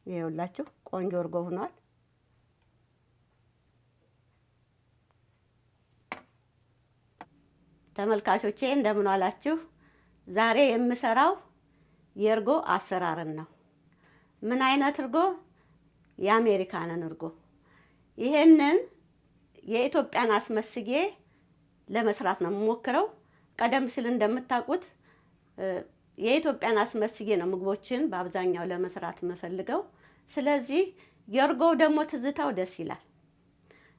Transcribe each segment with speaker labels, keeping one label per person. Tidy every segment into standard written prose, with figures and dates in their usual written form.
Speaker 1: ይኸውላችሁ ቆንጆ እርጎ ሆኗል። ተመልካቾቼ እንደምን ዋላችሁ? ዛሬ የምሰራው የእርጎ አሰራርን ነው። ምን አይነት እርጎ? የአሜሪካንን እርጎ። ይሄንን የኢትዮጵያን አስመስዬ ለመስራት ነው የምሞክረው። ቀደም ሲል እንደምታውቁት የኢትዮጵያን አስመስዬ ነው ምግቦችን በአብዛኛው ለመስራት የምፈልገው። ስለዚህ የእርጎው ደግሞ ትዝታው ደስ ይላል።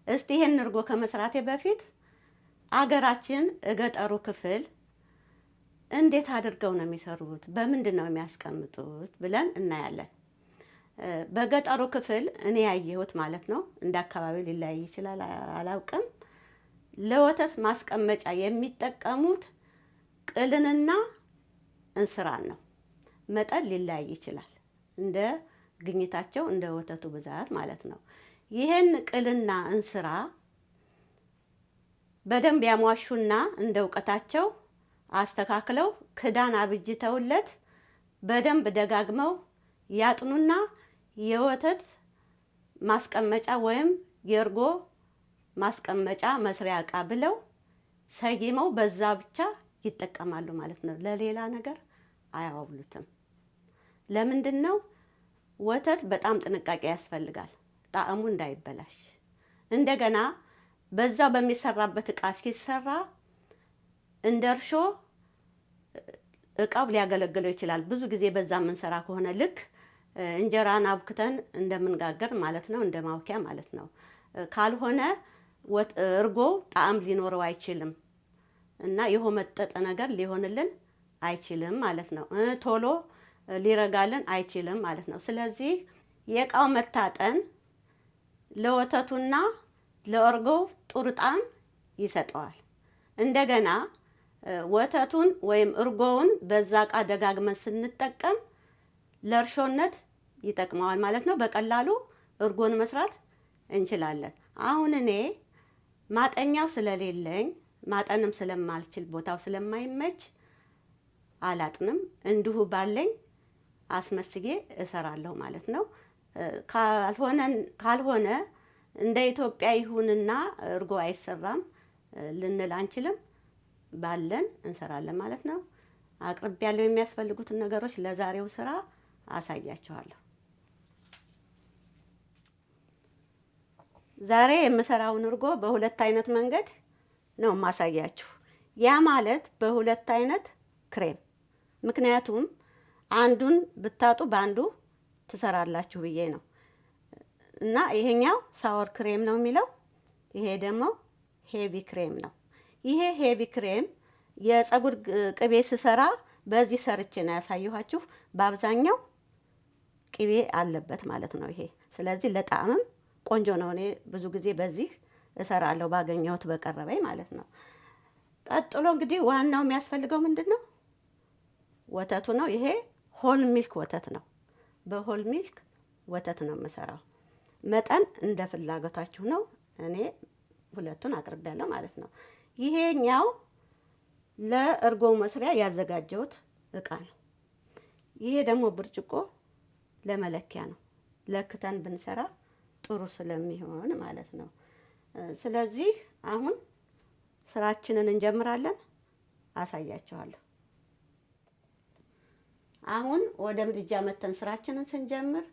Speaker 1: እስቲ ይሄን እርጎ ከመስራቴ በፊት አገራችን ገጠሩ ክፍል እንዴት አድርገው ነው የሚሰሩት፣ በምንድን ነው የሚያስቀምጡት ብለን እናያለን። በገጠሩ ክፍል እኔ ያየሁት ማለት ነው፣ እንደ አካባቢ ሊለያይ ይችላል አላውቅም። ለወተት ማስቀመጫ የሚጠቀሙት ቅልንና እንስራን ነው። መጠን ሊለያይ ይችላል እንደ ግኝታቸው እንደ ወተቱ ብዛት ማለት ነው። ይህን ቅልና እንስራ በደንብ ያሟሹና እንደ እውቀታቸው አስተካክለው ክዳን አብጅተውለት በደንብ ደጋግመው ያጥኑና የወተት ማስቀመጫ ወይም የእርጎ ማስቀመጫ መስሪያ ዕቃ ብለው ሰይመው በዛ ብቻ ይጠቀማሉ ማለት ነው። ለሌላ ነገር አያውሉትም። ለምንድን ነው? ወተት በጣም ጥንቃቄ ያስፈልጋል፣ ጣዕሙ እንዳይበላሽ። እንደገና በዛው በሚሰራበት ዕቃ ሲሰራ እንደ እርሾ ዕቃው ሊያገለግለው ይችላል። ብዙ ጊዜ በዛ የምንሰራ ከሆነ ልክ እንጀራን አብክተን እንደምንጋገር ማለት ነው፣ እንደ ማውኪያ ማለት ነው። ካልሆነ እርጎ ጣዕም ሊኖረው አይችልም እና የሆመጠጠ ነገር ሊሆንልን አይችልም ማለት ነው። ቶሎ ሊረጋልን አይችልም ማለት ነው። ስለዚህ የዕቃው መታጠን ለወተቱና ለእርጎው ጥሩ ጣዕም ይሰጠዋል። እንደገና ወተቱን ወይም እርጎውን በዛ ዕቃ ደጋግመን ስንጠቀም ለእርሾነት ይጠቅመዋል ማለት ነው። በቀላሉ እርጎን መስራት እንችላለን። አሁን እኔ ማጠኛው ስለሌለኝ ማጠንም ስለማልችል ቦታው ስለማይመች አላጥንም፣ እንዲሁ ባለኝ አስመስጌ እሰራለሁ ማለት ነው። ካልሆነ እንደ ኢትዮጵያ ይሁንና እርጎ አይሰራም ልንል አንችልም። ባለን እንሰራለን ማለት ነው። አቅርብ ያለው የሚያስፈልጉትን ነገሮች ለዛሬው ስራ አሳያችኋለሁ። ዛሬ የምሰራውን እርጎ በሁለት አይነት መንገድ ነው ማሳያችሁ። ያ ማለት በሁለት አይነት ክሬም፣ ምክንያቱም አንዱን ብታጡ በአንዱ ትሰራላችሁ ብዬ ነው። እና ይሄኛው ሳወር ክሬም ነው የሚለው፣ ይሄ ደግሞ ሄቪ ክሬም ነው። ይሄ ሄቪ ክሬም የፀጉር ቅቤ ስሰራ በዚህ ሰርቼ ነው ያሳየኋችሁ። በአብዛኛው ቅቤ አለበት ማለት ነው ይሄ። ስለዚህ ለጣዕምም ቆንጆ ነው። እኔ ብዙ ጊዜ በዚህ እሰራለሁ ባገኘሁት በቀረበኝ ማለት ነው። ቀጥሎ እንግዲህ ዋናው የሚያስፈልገው ምንድን ነው? ወተቱ ነው። ይሄ ሆል ሚልክ ወተት ነው። በሆል ሚልክ ወተት ነው የምሰራው። መጠን እንደ ፍላጎታችሁ ነው። እኔ ሁለቱን አቅርቤያለሁ ማለት ነው። ይሄኛው ለእርጎ መስሪያ ያዘጋጀሁት ዕቃ ነው። ይሄ ደግሞ ብርጭቆ ለመለኪያ ነው። ለክተን ብንሰራ ጥሩ ስለሚሆን ማለት ነው። ስለዚህ አሁን ስራችንን እንጀምራለን። አሳያችኋለሁ። አሁን ወደ ምድጃ መተን ስራችንን ስንጀምር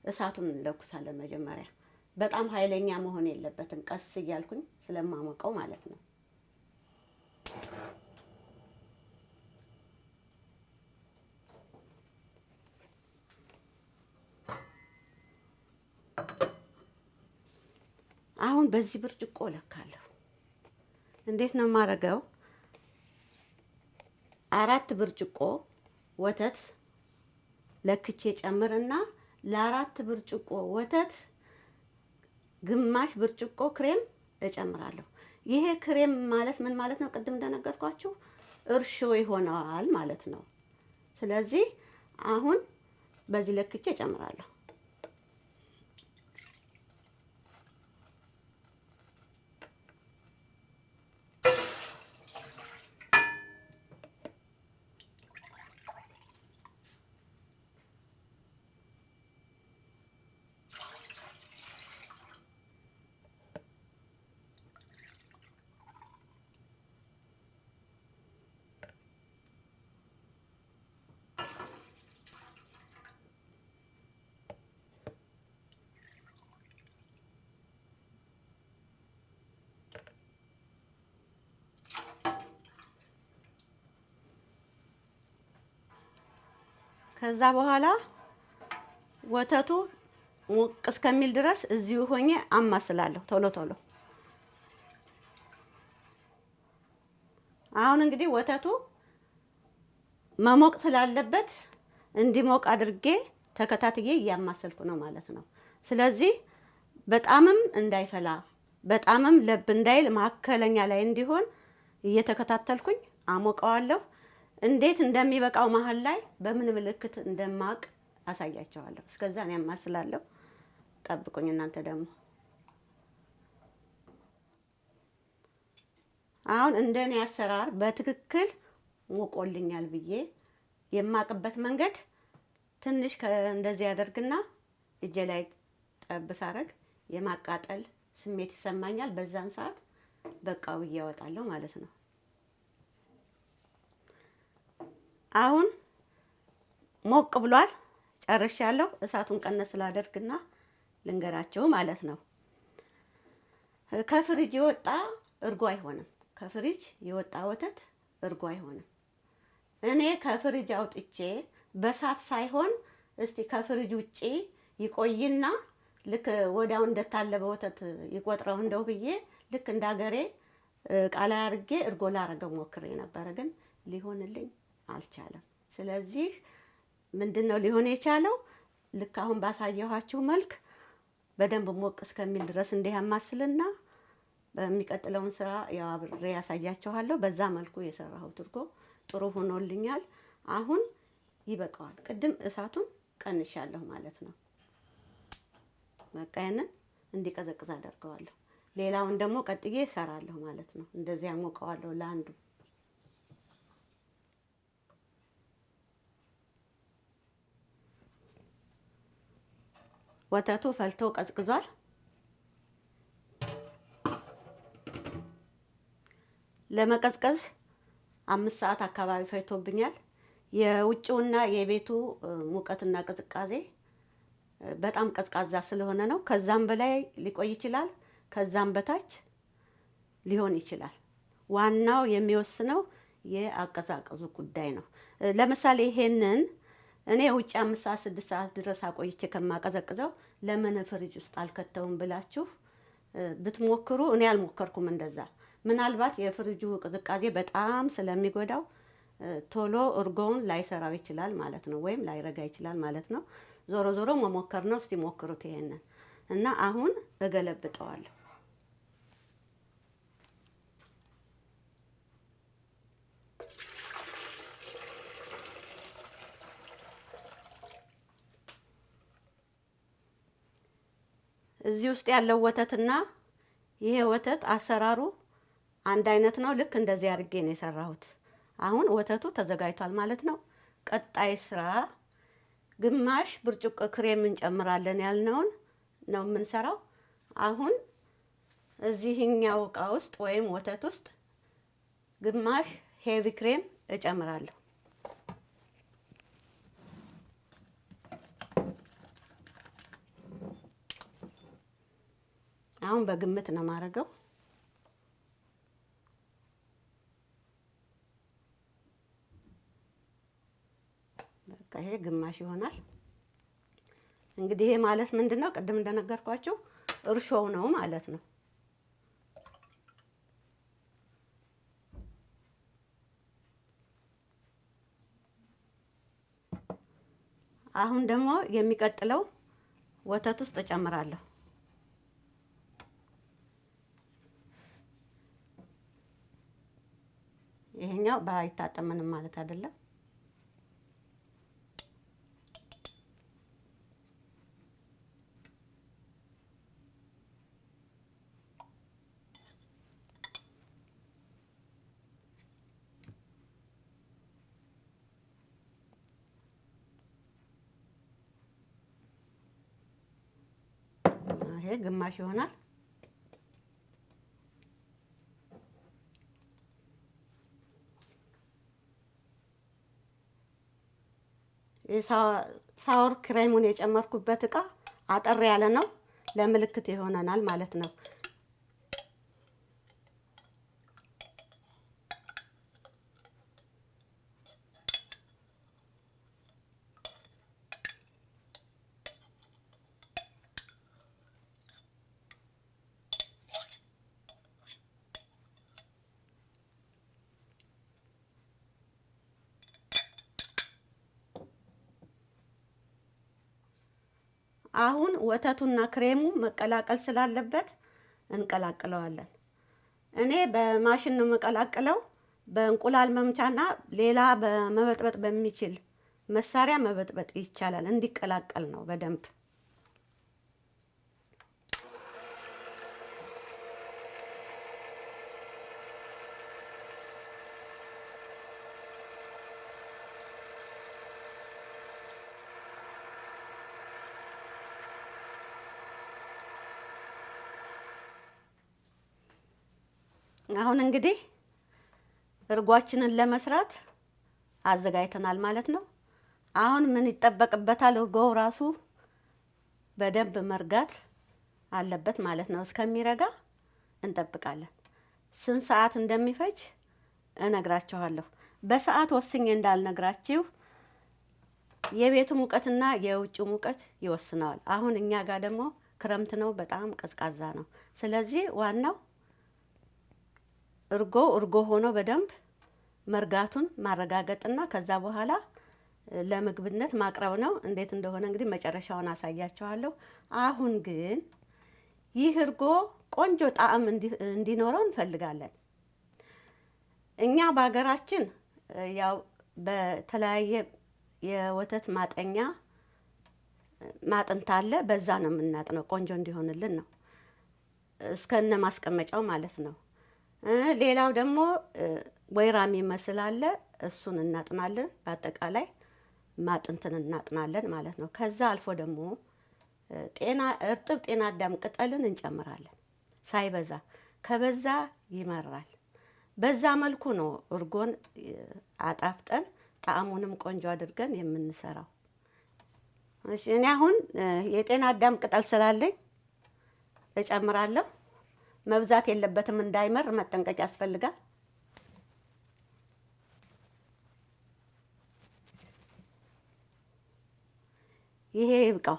Speaker 1: እሳቱን እንለኩሳለን። መጀመሪያ በጣም ኃይለኛ መሆን የለበትም፣ ቀስ እያልኩኝ ስለማሞቀው ማለት ነው። አሁን በዚህ ብርጭቆ እለካለሁ። እንዴት ነው የማደርገው? 4 ብርጭቆ ወተት ለክቼ ጨምርና ለ4 ብርጭቆ ወተት ግማሽ ብርጭቆ ክሬም እጨምራለሁ። ይሄ ክሬም ማለት ምን ማለት ነው? ቅድም እንደነገርኳችሁ እርሾ ይሆናል ማለት ነው። ስለዚህ አሁን በዚህ ለክቼ እጨምራለሁ። ከዛ በኋላ ወተቱ ሞቅ እስከሚል ድረስ እዚሁ ሆኜ አማስላለሁ ቶሎ ቶሎ። አሁን እንግዲህ ወተቱ መሞቅ ስላለበት እንዲሞቅ አድርጌ ተከታትዬ እያማሰልኩ ነው ማለት ነው። ስለዚህ በጣምም እንዳይፈላ በጣምም ለብ እንዳይል መካከለኛ ላይ እንዲሆን እየተከታተልኩኝ አሞቀዋለሁ። እንዴት እንደሚበቃው መሀል ላይ በምን ምልክት እንደማቅ አሳያቸዋለሁ። እስከዛ እኔ አማስላለሁ። ጠብቁኝ እናንተ ደግሞ። አሁን እንደኔ አሰራር በትክክል ሞቆልኛል ብዬ የማቅበት መንገድ ትንሽ እንደዚህ ያደርግና እጄ ላይ ጠብ ሳረግ የማቃጠል ስሜት ይሰማኛል። በዛን ሰዓት በቃው ብዬ አወጣለሁ ማለት ነው። አሁን ሞቅ ብሏል፣ ጨርሻለሁ። እሳቱን ቀነስ ስላደርግና ልንገራቸው ማለት ነው። ከፍሪጅ የወጣ እርጎ አይሆንም። ከፍሪጅ የወጣ ወተት እርጎ አይሆንም። እኔ ከፍሪጅ አውጥቼ በሳት ሳይሆን እስቲ ከፍሪጅ ውጪ ይቆይና ልክ ወዲያው እንደታለበ ወተት ይቆጥረው እንደው ብዬ ልክ እንዳገሬ ቃላ አድርጌ እርጎ ላረገው ሞክሬ ነበረ፣ ግን ሊሆንልኝ አልቻለም። ስለዚህ ምንድነው ሊሆን የቻለው? ልክ አሁን ባሳየኋችሁ መልክ በደንብ ሞቅ እስከሚል ድረስ እንዲህ ያማስልና በሚቀጥለውን ስራ ያው አብሬ ያሳያችኋለሁ። በዛ መልኩ የሰራሁት እርጎ ጥሩ ሆኖልኛል። አሁን ይበቃዋል። ቅድም እሳቱን ቀንሻለሁ ማለት ነው። በቃ ያንን እንዲቀዘቅዝ አደርገዋለሁ። ሌላውን ደግሞ ቀጥዬ እሰራለሁ ማለት ነው። እንደዚህ አሞቀዋለሁ ለአንዱ። ወተቱ ፈልቶ ቀዝቅዟል። ለመቀዝቀዝ 5 ሰዓት አካባቢ ፈጅቶብኛል። የውጭውና የቤቱ ሙቀትና ቅዝቃዜ በጣም ቀዝቃዛ ስለሆነ ነው። ከዛም በላይ ሊቆይ ይችላል፣ ከዛም በታች ሊሆን ይችላል። ዋናው የሚወስነው የአቀዛቀዙ ጉዳይ ነው። ለምሳሌ ይሄንን እኔ ውጭ 5 ሰዓት 6 ሰዓት ድረስ አቆይቼ ከማቀዘቅዘው ለምን ፍሪጅ ውስጥ አልከተውም ብላችሁ ብትሞክሩ፣ እኔ አልሞከርኩም እንደዛ። ምናልባት የፍሪጁ ቅዝቃዜ በጣም ስለሚጎዳው ቶሎ እርጎውን ላይሰራው ይችላል ማለት ነው፣ ወይም ላይረጋ ይችላል ማለት ነው። ዞሮ ዞሮ መሞከር ነው። እስቲ ሞክሩት ይሄንን እና አሁን እገለብጠዋለሁ። እዚህ ውስጥ ያለው ወተትና ይሄ ወተት አሰራሩ አንድ አይነት ነው። ልክ እንደዚህ አድርጌ ነው የሰራሁት። አሁን ወተቱ ተዘጋጅቷል ማለት ነው። ቀጣይ ስራ ግማሽ ብርጭቆ ክሬም እንጨምራለን ያልነውን ነው የምንሰራው። አሁን እዚህኛው እቃ ውስጥ ወይም ወተት ውስጥ ግማሽ ሄቪ ክሬም እጨምራለሁ። አሁን በግምት ነው የማደርገው። በቃ ይሄ ግማሽ ይሆናል። እንግዲህ ይሄ ማለት ምንድነው? ቅድም እንደነገርኳችሁ እርሾው ነው ማለት ነው። አሁን ደግሞ የሚቀጥለው ወተት ውስጥ እጨምራለሁ። ይሄኛው ባይታጠብ ምንም ማለት አይደለም። ይሄ ግማሽ ይሆናል። ሳወር ክሬሙን የጨመርኩበት እቃ አጠር ያለ ነው፣ ለምልክት ይሆነናል ማለት ነው። አሁን ወተቱና ክሬሙ መቀላቀል ስላለበት እንቀላቅለዋለን። እኔ በማሽን ነው መቀላቅለው። በእንቁላል መምቻና ሌላ በመበጥበጥ በሚችል መሳሪያ መበጥበጥ ይቻላል። እንዲቀላቀል ነው በደንብ። አሁን እንግዲህ እርጓችንን ለመስራት አዘጋጅተናል ማለት ነው። አሁን ምን ይጠበቅበታል? እርጎው ራሱ በደንብ መርጋት አለበት ማለት ነው። እስከሚረጋ እንጠብቃለን። ስንት ሰዓት እንደሚፈጅ እነግራችኋለሁ። በሰዓት ወስኜ እንዳልነግራችሁ የቤቱ ሙቀትና የውጭ ሙቀት ይወስነዋል። አሁን እኛ ጋር ደግሞ ክረምት ነው፣ በጣም ቀዝቃዛ ነው። ስለዚህ ዋናው እርጎ ሆኖ በደንብ መርጋቱን ማረጋገጥና ከዛ በኋላ ለምግብነት ማቅረብ ነው። እንዴት እንደሆነ እንግዲህ መጨረሻውን አሳያችኋለሁ። አሁን ግን ይህ እርጎ ቆንጆ ጣዕም እንዲኖረው እንፈልጋለን። እኛ በሀገራችን ያው በተለያየ የወተት ማጠኛ ማጥንት አለ። በዛ ነው የምናጥነው፣ ቆንጆ እንዲሆንልን ነው፣ እስከነ ማስቀመጫው ማለት ነው። ሌላው ደግሞ ወይራ የሚመስል አለ፣ እሱን እናጥናለን። በአጠቃላይ ማጥንትን እናጥናለን ማለት ነው። ከዛ አልፎ ደግሞ እርጥብ ጤና አዳም ቅጠልን እንጨምራለን፣ ሳይበዛ። ከበዛ ይመራል። በዛ መልኩ ነው እርጎን አጣፍጠን ጣዕሙንም ቆንጆ አድርገን የምንሰራው። እሺ፣ እኔ አሁን የጤና አዳም ቅጠል ስላለኝ እጨምራለሁ። መብዛት የለበትም፣ እንዳይመር መጠንቀቅ ያስፈልጋል። ይሄ ይብቃው።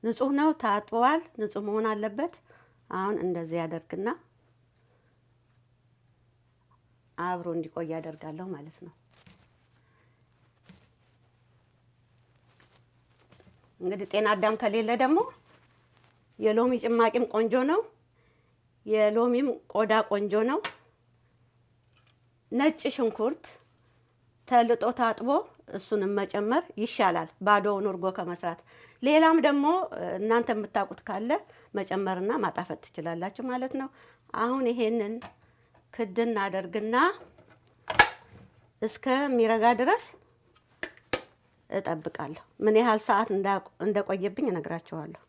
Speaker 1: ንጹህ ነው፣ ታጥቧል፣ ንጹህ መሆን አለበት። አሁን እንደዚህ ያደርግና አብሮ እንዲቆይ ያደርጋለሁ ማለት ነው። እንግዲህ ጤና አዳም ከሌለ ደግሞ የሎሚ ጭማቂም ቆንጆ ነው። የሎሚም ቆዳ ቆንጆ ነው። ነጭ ሽንኩርት ተልጦ ታጥቦ እሱንም መጨመር ይሻላል ባዶውን እርጎ ከመስራት። ሌላም ደግሞ እናንተ የምታውቁት ካለ መጨመርና ማጣፈጥ ትችላላችሁ ማለት ነው። አሁን ይሄንን ክድን አደርግና እስከሚረጋ ድረስ እጠብቃለሁ። ምን ያህል ሰዓት እንደቆየብኝ እነግራችኋለሁ።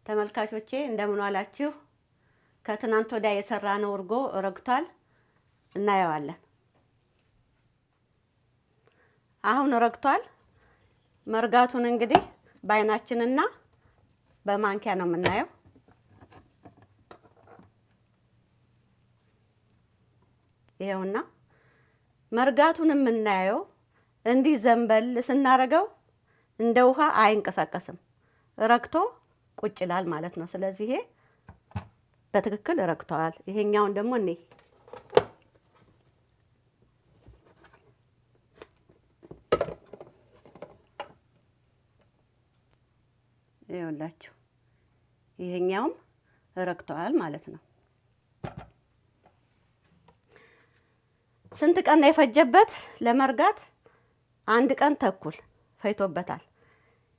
Speaker 1: ተመልካቾቼ እንደምን ዋላችሁ? ከትናንት ወዲያ የሰራነው እርጎ ረግቷል፣ እናየዋለን። አሁን ረግቷል። መርጋቱን እንግዲህ በአይናችንና በማንኪያ ነው የምናየው። ይሄውና መርጋቱን የምናየው እንዲህ ዘንበል ስናረገው እንደ ውሃ አይንቀሳቀስም፣ ረግቶ ቁጭ ይላል ማለት ነው። ስለዚህ ይሄ በትክክል ረግቷል። ይሄኛውን ደግሞ እኔ ይኸውላችሁ ይሄኛውም ረግቷል ማለት ነው። ስንት ቀን ነው የፈጀበት ለመርጋት? 1 ቀን ተኩል ፈይቶበታል።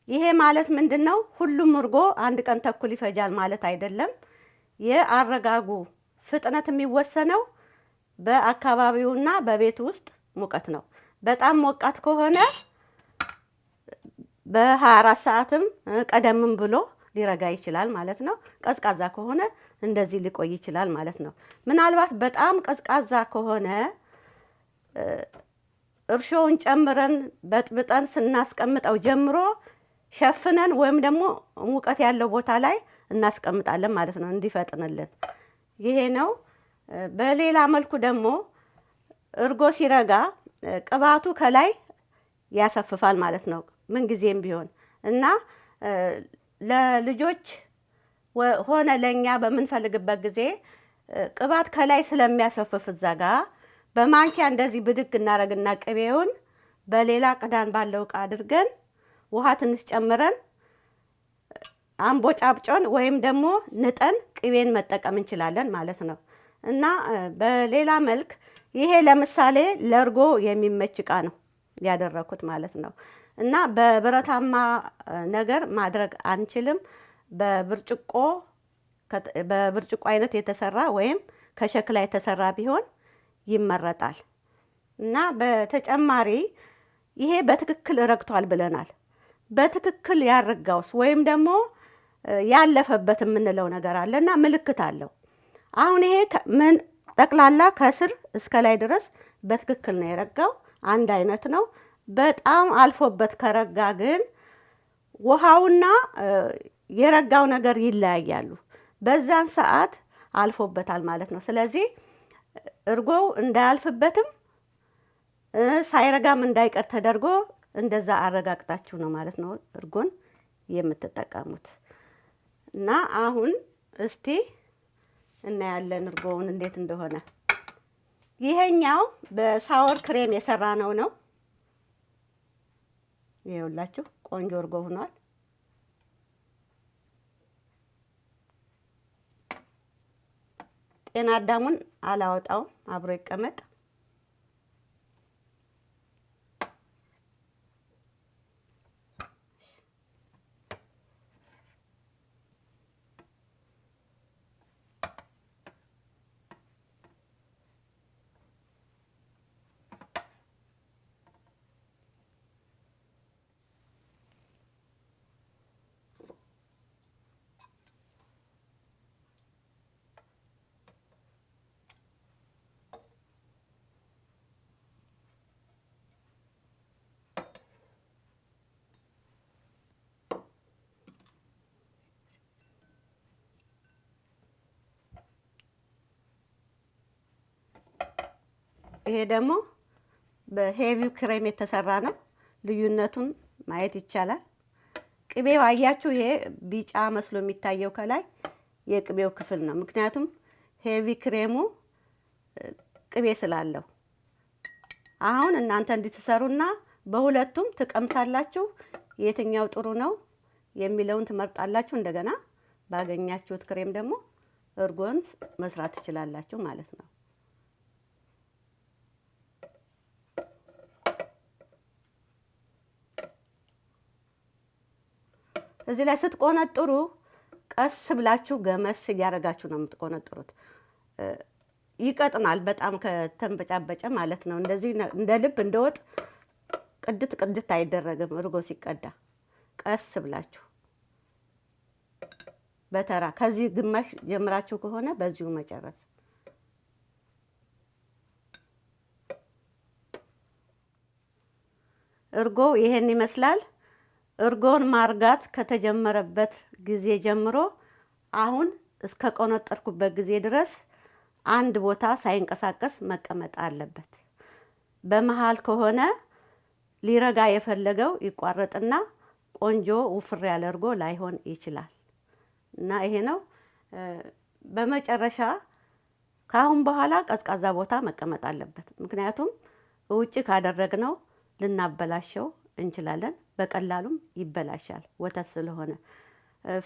Speaker 1: ይሄ ማለት ምንድነው? ሁሉም እርጎ 1 ቀን ተኩል ይፈጃል ማለት አይደለም። የአረጋጉ ፍጥነት የሚወሰነው በአካባቢውና በቤት ውስጥ ሙቀት ነው። በጣም ሞቃት ከሆነ በ24 ሰዓትም ቀደምም ብሎ ሊረጋ ይችላል ማለት ነው። ቀዝቃዛ ከሆነ እንደዚህ ሊቆይ ይችላል ማለት ነው። ምናልባት በጣም ቀዝቃዛ ከሆነ እርሾውን ጨምረን በጥብጠን ስናስቀምጠው ጀምሮ ሸፍነን ወይም ደግሞ ሙቀት ያለው ቦታ ላይ እናስቀምጣለን ማለት ነው፣ እንዲፈጥንልን። ይሄ ነው። በሌላ መልኩ ደግሞ እርጎ ሲረጋ ቅባቱ ከላይ ያሰፍፋል ማለት ነው፣ ምን ጊዜም ቢሆን እና ለልጆች ሆነ ለኛ በምንፈልግበት ጊዜ ቅባት ከላይ ስለሚያሰፍፍ እዛ ጋ በማንኪያ እንደዚህ ብድግ እናረግና ቅቤውን በሌላ ቅዳን ባለው ዕቃ አድርገን ውሃ ትንሽ ጨምረን አምቦ ጫብጮን ወይም ደግሞ ንጠን ቅቤን መጠቀም እንችላለን ማለት ነው። እና በሌላ መልክ ይሄ ለምሳሌ ለእርጎ የሚመች ዕቃ ነው ያደረኩት ማለት ነው። እና በብረታማ ነገር ማድረግ አንችልም። በብርጭቆ አይነት የተሰራ ወይም ከሸክላ የተሰራ ቢሆን ይመረጣል። እና በተጨማሪ ይሄ በትክክል ረግቷል ብለናል። በትክክል ያረጋውስ ወይም ደግሞ ያለፈበት የምንለው ነገር አለ እና ምልክት አለው። አሁን ይሄ ምን ጠቅላላ ከስር እስከ ላይ ድረስ በትክክል ነው የረጋው፣ አንድ አይነት ነው። በጣም አልፎበት ከረጋ ግን ውሃውና የረጋው ነገር ይለያያሉ። በዛን ሰዓት አልፎበታል ማለት ነው። ስለዚህ እርጎው እንዳያልፍበትም ሳይረጋም እንዳይቀር ተደርጎ እንደዛ አረጋግጣችሁ ነው ማለት ነው እርጎን የምትጠቀሙት። እና አሁን እስቲ እናያለን እርጎውን እንዴት እንደሆነ። ይሄኛው በሳወር ክሬም የሰራ ነው። ይኸውላችሁ ቆንጆ እርጎ ሆኗል። ጤና አዳሙን አላወጣውም፣ አብሮ ይቀመጥ። ይሄ ደግሞ በሄቪው ክሬም የተሰራ ነው። ልዩነቱን ማየት ይቻላል። ቅቤው አያችሁ፣ ይሄ ቢጫ መስሎ የሚታየው ከላይ የቅቤው ክፍል ነው። ምክንያቱም ሄቪ ክሬሙ ቅቤ ስላለው። አሁን እናንተ እንድትሰሩና በሁለቱም ትቀምሳላችሁ፣ የትኛው ጥሩ ነው የሚለውን ትመርጣላችሁ። እንደገና ባገኛችሁት ክሬም ደግሞ እርጎን መስራት ትችላላችሁ ማለት ነው። እዚህ ላይ ስትቆነጥሩ ቀስ ብላችሁ ገመስ እያደረጋችሁ ነው የምትቆነጥሩት። ይቀጥናል በጣም ከተንበጫበጨ ማለት ነው። እንደዚህ እንደ ልብ እንደወጥ ቅድት አይደረግም። እርጎ ሲቀዳ ቀስ ብላችሁ በተራ ከዚህ ግማሽ ጀምራችሁ ከሆነ በዚሁ መጨረስ። እርጎ ይሄን ይመስላል። እርጎን ማርጋት ከተጀመረበት ጊዜ ጀምሮ አሁን እስከ ቆነጠርኩበት ጊዜ ድረስ አንድ ቦታ ሳይንቀሳቀስ መቀመጥ አለበት። በመሃል ከሆነ ሊረጋ የፈለገው ይቋረጥና ቆንጆ ውፍር ያለ እርጎ ላይሆን ይችላል። እና ይሄ ነው። በመጨረሻ ካሁን በኋላ ቀዝቃዛ ቦታ መቀመጥ አለበት። ምክንያቱም ውጭ ካደረግነው ልናበላሸው እንችላለን። በቀላሉም ይበላሻል ወተት ስለሆነ።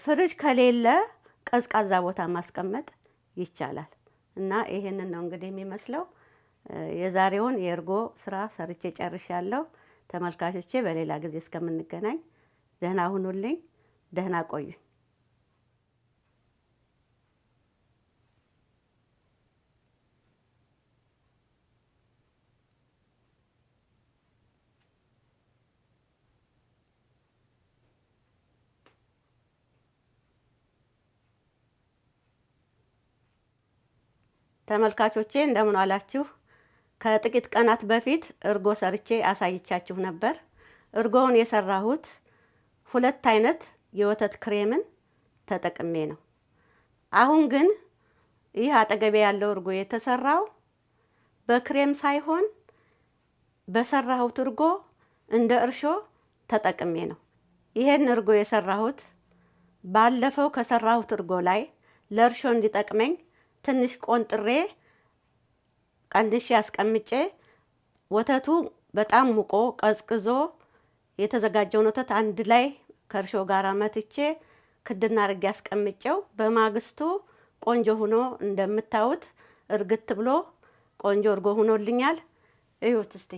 Speaker 1: ፍሪጅ ከሌለ ቀዝቃዛ ቦታ ማስቀመጥ ይቻላል። እና ይሄንን ነው እንግዲህ የሚመስለው። የዛሬውን የእርጎ ስራ ሰርቼ ጨርሻለሁ። ተመልካቾቼ በሌላ ጊዜ እስከምንገናኝ ደህና ሁኑልኝ፣ ደህና ቆዩኝ። ተመልካቾቼ እንደምን አላችሁ? ከጥቂት ቀናት በፊት እርጎ ሰርቼ አሳይቻችሁ ነበር። እርጎውን የሰራሁት 2 አይነት የወተት ክሬምን ተጠቅሜ ነው። አሁን ግን ይህ አጠገቤ ያለው እርጎ የተሰራው በክሬም ሳይሆን በሰራሁት እርጎ እንደ እርሾ ተጠቅሜ ነው። ይሄን እርጎ የሰራሁት ባለፈው ከሰራሁት እርጎ ላይ ለእርሾ እንዲጠቅመኝ ትንሽ ቆንጥሬ ቀንድሼ አስቀምጬ ወተቱ በጣም ሙቆ ቀዝቅዞ የተዘጋጀውን ወተት አንድ ላይ ከእርሾ ጋር መትቼ ክድና አድርጌ አስቀምጬው በማግስቱ ቆንጆ ሆኖ እንደምታዩት እርግት ብሎ ቆንጆ እርጎ ሆኖልኛል። እዩት እስቲ።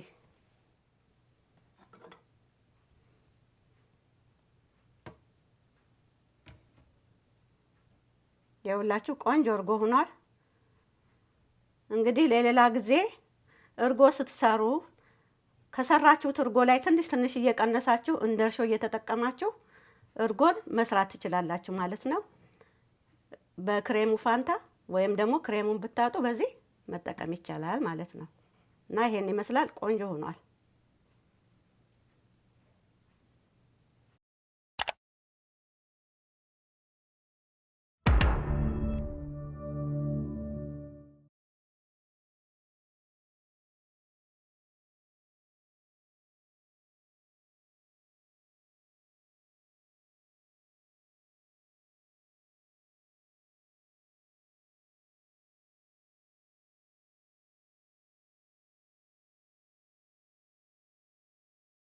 Speaker 1: የሁላችሁ ቆንጆ እርጎ ሆኗል። እንግዲህ ለሌላ ጊዜ እርጎ ስትሰሩ ከሰራችሁት እርጎ ላይ ትንሽ ትንሽ እየቀነሳችሁ እንደ እርሾ እየተጠቀማችሁ እርጎን መስራት ትችላላችሁ ማለት ነው። በክሬሙ ፋንታ ወይም ደግሞ ክሬሙን ብታጡ በዚህ መጠቀም ይቻላል ማለት ነው። እና ይሄን ይመስላል። ቆንጆ ሆኗል።